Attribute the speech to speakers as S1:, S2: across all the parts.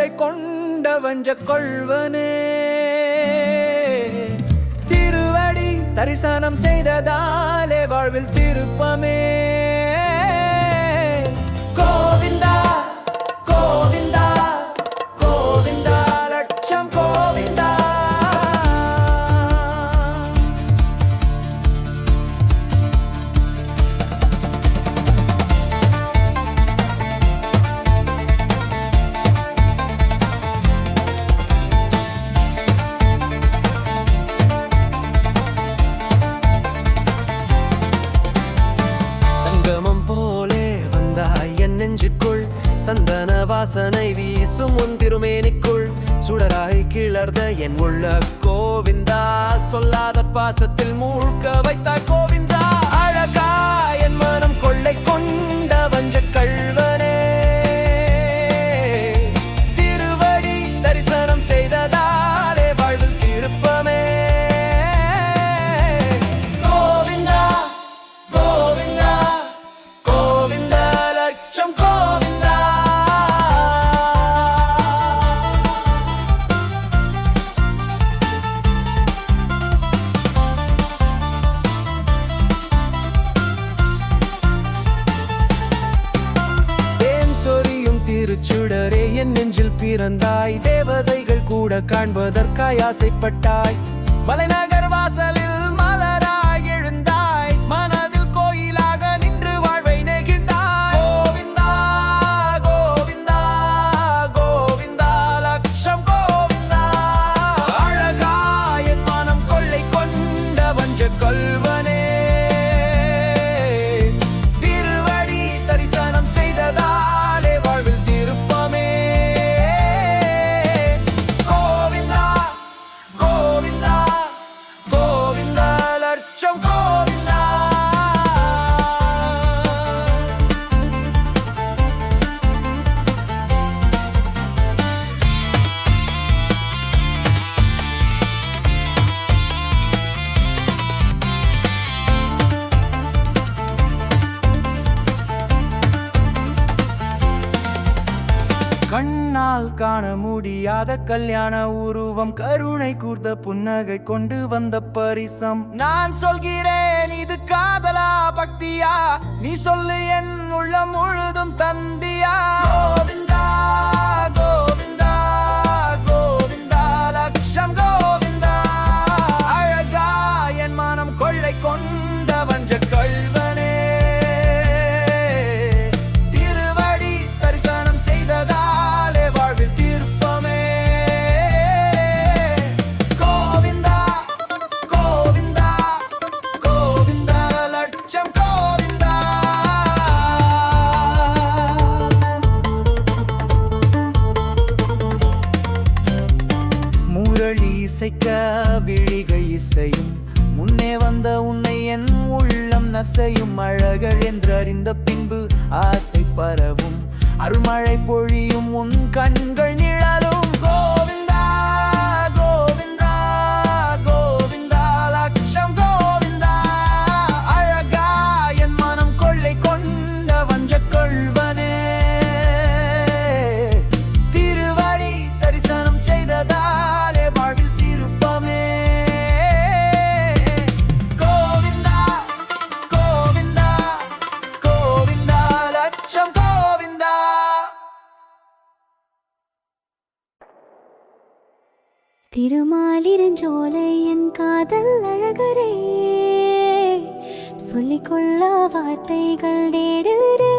S1: கொள்ளை கொண்ட வஞ்ச கொள்வனே திருவடி தரிசனம் செய்ததாலே வாழ்வில் திருப்பமே கோவிந்தா கோவிந்தா கோவிந்தா லட்சம் கோவிந்தா நெஞ்சுக்குள் சந்தன வாசனை வீசும் உன் திருமேனிக்குள் சுடராய் கிளர்ந்த என் உள்ள கோவிந்தா சொல்லாத பாசத்தில் மூழ்க வைத்தாய் கோவிந்தா அழகா என் மனம் கொள்ளை கொண்ட வஞ்ச கள்வனே திருவடி தரிசனம் செய்ததாலே வாழ்வில் திருப்பமே கோவிந்தா கோவிந்தா கோவிந்தா லட்சம் கோவிந்தா தேன் சொரியும் திருச்சுடரே என் நெஞ்சில் பிறந்தாய் தேவதைகள் கூட காண்பதற்காய் ஆசைப்பட்டாய் மலைநகர் வாசலில் மலராய் எழுந்தாய் மனதில் கோயிலாக நின்று வாழ்வை நெகிழ்ந்தாய் கோவிந்தா கோவிந்தா கோவிந்தா லட்சம் கோவிந்தா அழகா என் மனம் கொள்ளை கொண்ட வஞ்ச கொள்வனே திருவடி தரிசனம் செய்ததாலே வாழ்வில் திருப்பமே கோவிந்தா கோவிந்தா கோவிந்தா லட்சம் கோவிந்தா கண்ணால் காண முடியாத கல்யாண உருவம் கருணை கூர்ந்த புன்னகை கொண்டு வந்த பரிசம் நான் சொல்கிறேன் இது காதலா பக்தியா நீ சொல்லு என் உள்ளம் முழுதும் தந்தியா கோவிந்தா கோவிந்தா கோவிந்தா லட்சம் கோவிந்தா அழகா என் மனம் கொள்ளை கொண்ட வஞ்ச கள்வனே திருவடி தரிசனம் செய்ததாலே வாழ்வில் திருப்பமே கோவிந்தா கோவிந்தா கோவிந்தா லட்சம் கோவிந்தா முரளி இசைக்க விழிகள் இசையும் முன்னே வந்த உன்னை என் உள்ளம் நசையும் அழகர் என்றறிந்த பின்பு ஆசை பரவும் அருள்மழை பொழியும் உன் கண்கள் நிழலும் கோவிந்தா கோவிந்தா கோவிந்தா லட்சம் கோவிந்தா அழகா என் மனம் கொள்ளை கொண்ட வஞ்ச கொள்வனே திருவடி தரிசனம் செய்ததாலே வாழ்வில் திருப்பமே கோவிந்தா கோவிந்தா கோவிந்தா லட்சம் கோவிந்தா
S2: திருமாலிருஞ்சோலை என் காதல் அழகரே சொல்லிக்கொள்ள வார்த்தைகள் தேடுறே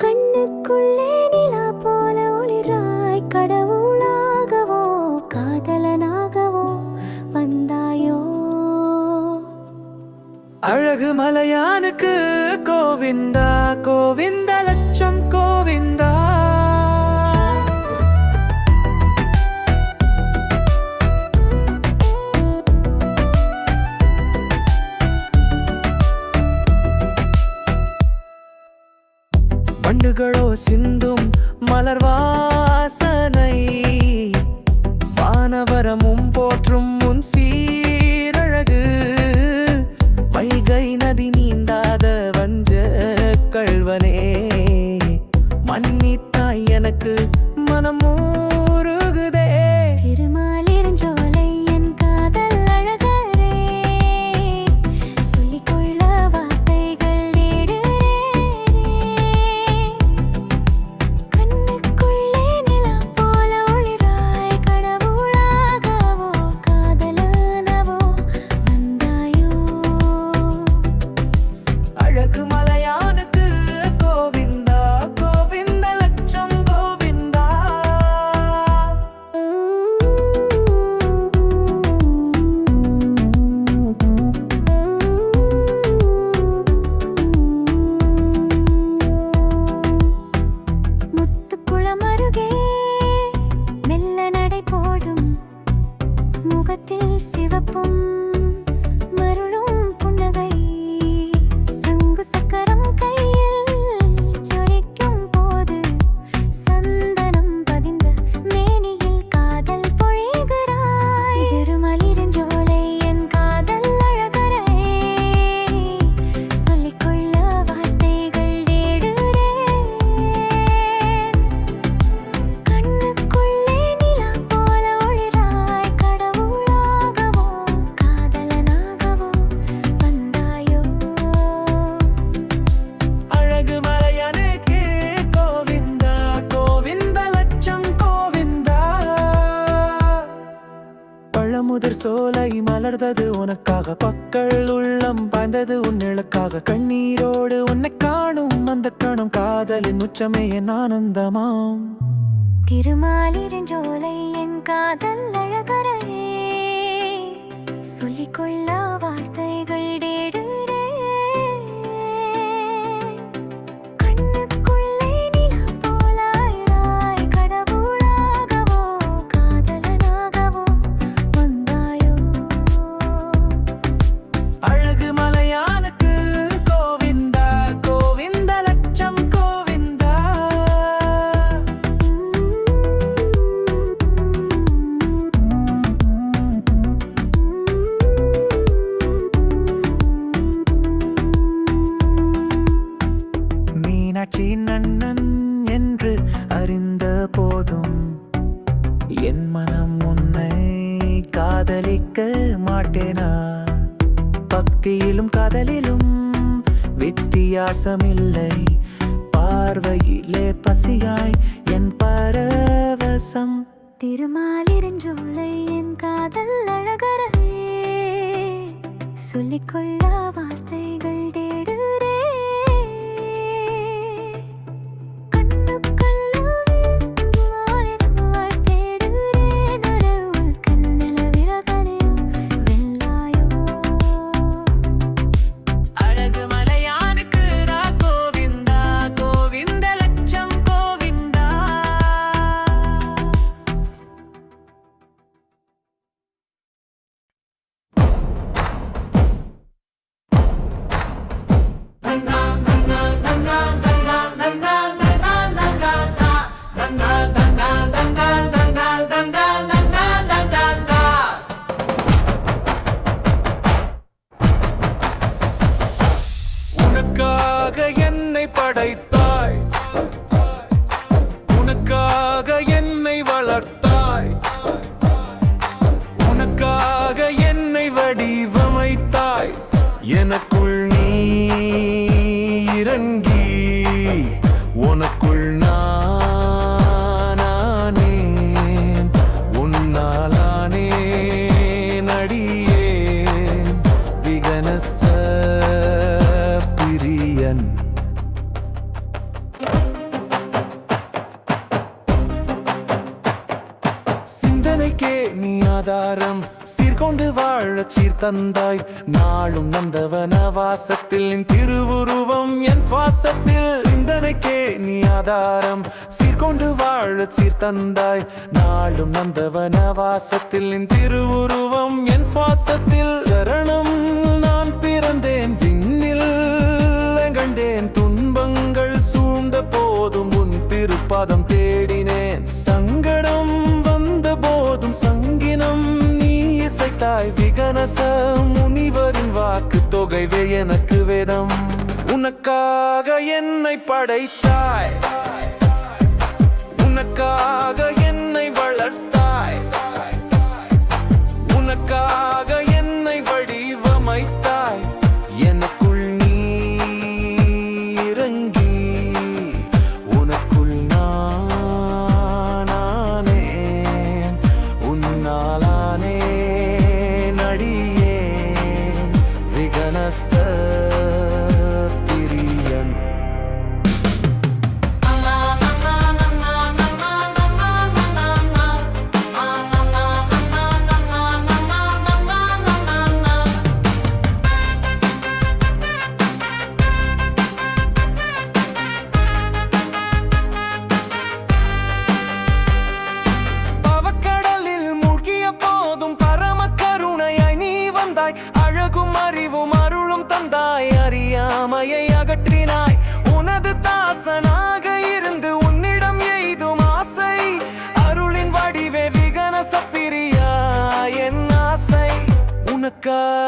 S2: கண்ணுக்குள்ளே நிலா போல ஒளிராய் கடவுளாகவோ காதலனாகவோ வந்தாயோ
S1: அழகு மலையானுக்கு கோவிந்தா கோவிந்த லட்சம் கோவிந்தா வண்டுகளோ சிந்தும் மலர் வாசனை வானவரமும் போற்றும் முன் சீரழகு வைகை நதி நீந்தாத வஞ்ச கள்வனே மன்னித்த கோவிந்தாய் எனக்கு மனம் ஊருகுதே.
S2: திருமாலிருஞ்சோலை என் காதல் அழகரே, சொல்லிக்கொள்ள வார்த்தைகள் தேடுறேனே. கண்ணுக்குள்ளே நிலா போல ஒளிராய் கடவுளாகவோ காதலனவோ வந்தாயோ.
S1: அழகு மலையானுக்கு கோவிந்தா கோவிந்த லட்சம் கோவிந்தா.
S2: முத்துக்குளம் அருகே மெல்ல நடை போடும், முகத்தில் சிவப்பும் மருளும் புன்னகை. சங்கு சக்கரம் கையில் ஜொலிக்கும் போது, சந்தனம் பதிந்த மேனியில் காதல் பொழிகிறாய். திருமலிருஞ்சோலை என் காதல் அழகரே, சொல்லிக்கொள்ள வார்த்தைகள் தேடுறேன். கண்ணுக்குள்ளே நிலா போல ஒளிராய் கடவுளாகவோ காதலனாகவோ வந்தாயோ.
S1: அழகு மலையானுக்கு கோவிந்தா கோவிந்த லட்சம் கோவிந்தா. பழமுதிர் சோலை மலர்ந்தது உனக்காக, பக்கள் உள்ளம் பாய்ந்தது உன்னிழக்காக. கண்ணீரோடு உன்னை காணும் அந்த கணம் காதலின் உச்சமே என் ஆனந்தமாம்.
S2: திருமாலிருஞ்சோலை என் காதல் அழகரே, சொல்லிக்கொள்ள வார்த்தைகள் தேடுறேன். கண்ணுக்குள்ளே நிலா போல ஆயிராய் கடவுளாகவோ காதலனாகவோ வந்தாயோ.
S1: அழகு மலையானுக்கு கோவிந்தா கோவிந்த லட்சம் கோவிந்தா. மீனாட்சி நன்னன் என்று அறிந்த போதும் என் மனம் உன்னை காதலிக்க மாட்டேனா? பக்தியிலும் காதலிலும் வித்தியாசமில்லை, பார்வையிலே பசியாய் என் பரவசம்.
S2: திருமாலிருஞ்சோலை என் காதல் அழகரே, சொல்லிக்கொள்ள வார்த்தைகள் தேடுறேன். கண்ணுக்குள்ள விருந்தாய் தேடுறேன். அரவுள் கண்ணல விரகனையோ வெள்ளாயோ.
S1: அழகு மலையானுக்கு கோவிந்தா கோவிந்த லட்சம் கோவிந்தா. உனக்காக என்னை படைத்தாய், உனக்காக என்னை வளர்த்தாய், உனக்காக என்னை வடிவமைத்தாய். எனக்குள் நீ இறங்கி உனக்குள் நானேன், உன்னாலானே நடியேன் விகனச பிரியன். சிந்தனைக்கே நீ ஆதாரம், சீர்கொண்டு வாழச் சீர்தந்தாய். நாளும் நந்தவன வாசத்தில் நின் திருவுருவம் என் சுவாசத்தில். சிந்தனைக்கே நீ ஆதாரம், சீர்கொண்டு வாழச் சீர்தந்தாய். நாளும் நந்தவன வாசத்தில் நின் திருவுருவம் என் சுவாசத்தில். சரணம் நான் பிறந்தேன் விண்ணில் கண்டேன், துன்பங்கள் சூழ்ந்த போதும் உன் திருப்பாதம் தேடினேன். சங்கடம் வந்த போதும் சங்கினம் நீ இசைத்தாய். விகனச முனிவரின் வாக்கு தொகைவே எனக்கு வேதம். உனக்காக என்னை படைத்தாய்,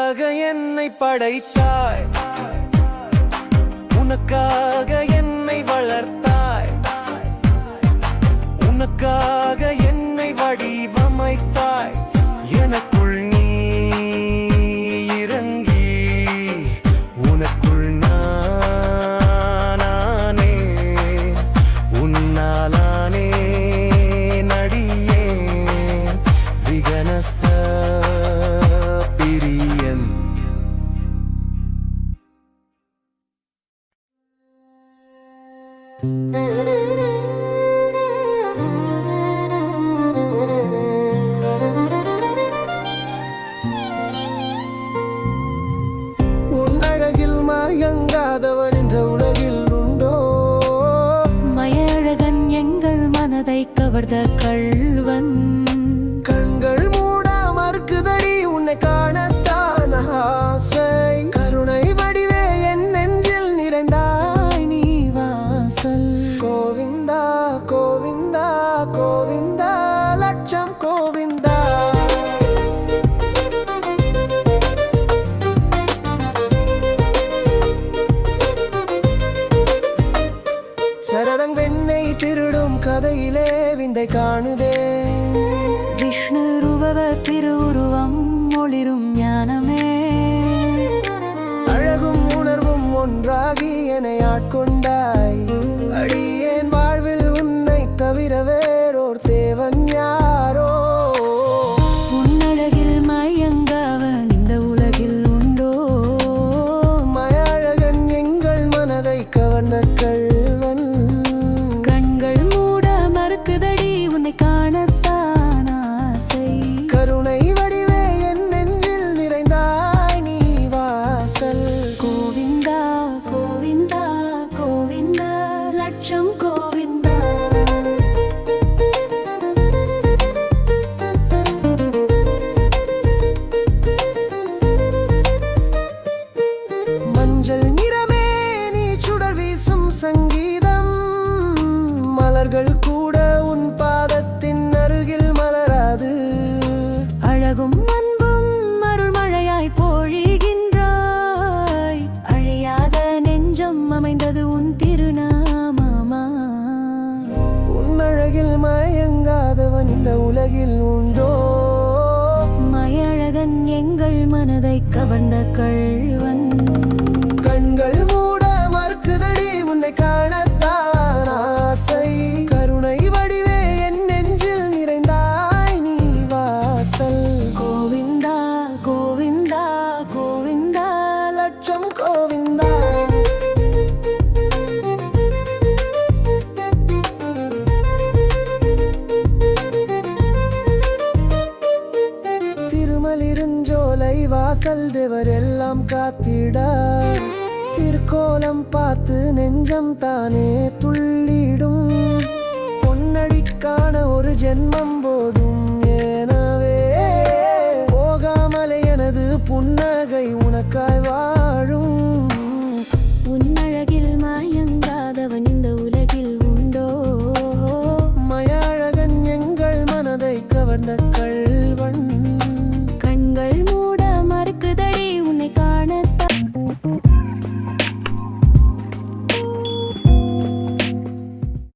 S1: உனக்காக என்னை படைத்தாய், உனக்காக என்னை வளர்த்தாய், உனக்காக என்னை வடிவமைத்தாய். எனக்குள் நீ இறங்கி உனக்குள் நானே, உன்னாலானே நடியே விகனச பிரியன்.
S3: உன்னழகில் மயங்காதவன் இந்த உலகில் உண்டோ?
S2: மயழகன் எங்கள் மனதை கவர்ந்த கள்வன்.
S3: கண்கள் மூட மறுக்குதடி உன்னை காணத்தான் ஆசை. கருணை வடிவே என் நெஞ்சில் நிறைந்தாய் நீ வாசல். கோவிந்தா கோவிந்தா கோவிந்தா லட்சம் கோவிந்தா. சரணங் வெண்ணை திருடும் கதையிலே விந்தை காணுதே.
S2: விஷ்ணு ரூபவ திருவுருவம் ஒளிரும் ஞானமே.
S3: அழகும் உணர்வும் ஒன்றாகி என்னை ஆட்கொண்டாய். அடியேன் வாழ்வில் உன்னை தவிர வேறோர் தேவன் யாரோ?
S2: உன்னழகில் மயங்காவன் இந்த உலகில் உண்டோ?
S3: மயழகன் எங்கள் மனதை கவர்ந்த கள்வன்.
S2: கண்கள் மூட மறுக்குதடி உன்னை காணத்தான் ஆசை.
S3: கருணை வடிவே என் நெஞ்சில் நிறைந்தாய் நீ வாசல்.
S2: கோவிந்தா கோவிந்தா கோவிந்தா லட்சம் கோவிந்தா.
S3: மஞ்சள் நிறமே நீ சுடர் வீசும் சங்கீதம். மலர்கள் கூட உன் பாதத்தின் அருகில் மலராது.
S2: அழகும் அன்பும் அருள்மழையாய் பொழிகின்றாய். அழியாத நெஞ்சம் அமைந்தது உன் திருநாமமா.
S3: உன் அழகில் மயங்காதவன் இந்த உலகில் உண்டோ?
S2: மயழகன் எங்கள் மனதை கவர்ந்த கள்வன்.
S3: கண்கள் மூட மறுக்குதடி உன்னை காணத்தான் ஆசை. கருணை வடிவே என் நெஞ்சில் நிறைந்தாய் நீ வாசல்.
S2: கோவிந்தா கோவிந்தா கோவிந்தா
S3: லட்சம் கோவிந்தா. திருமலிருஞ்சோலை வாசல் தேவர் எல்லாம் காத்திட. திருக்கோலம் பார்த்து நெஞ்சம் தானே துள்ளிடும். பொன்னடிக்கான ஒரு ஜென்மம் போதும் எனவே போகாமலே எனது புன்னகை